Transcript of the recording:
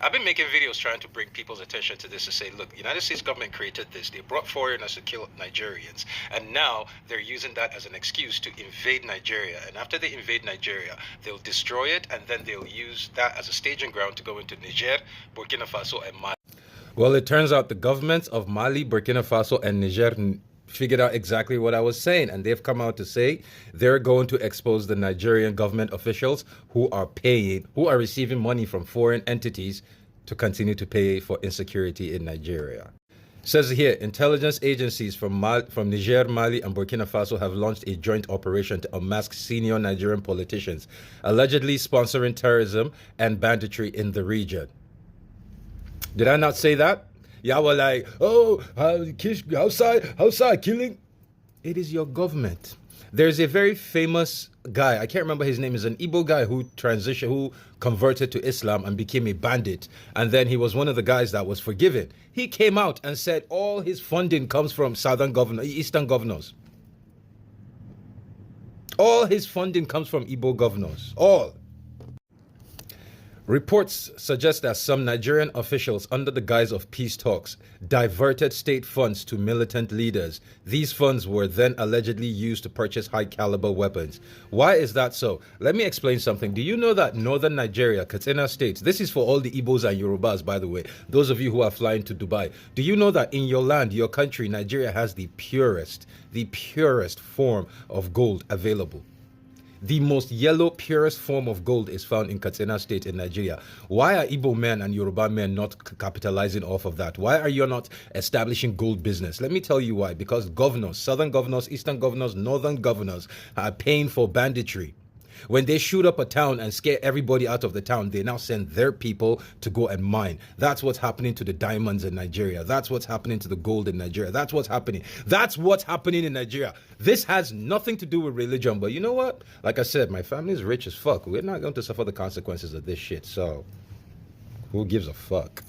I've been making videos trying to bring people's attention to this to say, look, the United States government created this. They brought foreigners to kill Nigerians, and now they're using that as an excuse to invade Nigeria. And after they invade Nigeria, they'll destroy it, and then they'll use that as a staging ground to go into Niger, Burkina Faso, and Mali. Well, it turns out the governments of Mali, Burkina Faso, and Niger figured out exactly what I was saying, and they've come out to say they're going to expose the Nigerian government officials who are receiving money from foreign entities to continue to pay for insecurity in Nigeria. It says here, intelligence agencies from Niger, Mali, and Burkina Faso have launched a joint operation to unmask senior Nigerian politicians, allegedly sponsoring terrorism and banditry in the region. Did I not say that? Y'all were like, oh, outside killing. It is your government. There's a very famous guy, I can't remember his name, is an Igbo guy who converted to Islam and became a bandit. And then he was one of the guys that was forgiven. He came out and said all his funding comes from Eastern governors. All his funding comes from Igbo governors. All. Reports suggest that some Nigerian officials, under the guise of peace talks, diverted state funds to militant leaders. These funds were then allegedly used to purchase high-caliber weapons. Why is that so? Let me explain something. Do you know that northern Nigeria, Katsina State, this is for all the Igbos and Yorubas, by the way, those of you who are flying to Dubai. Do you know that in your land, your country, Nigeria has the purest form of gold available? The most yellow, purest form of gold is found in Katsina State in Nigeria. Why are Igbo men and Yoruba men not capitalizing off of that? Why are you not establishing gold business? Let me tell you why. Because governors, southern governors, eastern governors, northern governors are paying for banditry. When they shoot up a town and scare everybody out of the town, they now send their people to go and mine. That's what's happening to the diamonds in Nigeria. That's what's happening to the gold in Nigeria. That's what's happening. That's what's happening in Nigeria. This has nothing to do with religion. But you know what? Like I said, my family is rich as fuck. We're not going to suffer the consequences of this shit. So, who gives a fuck?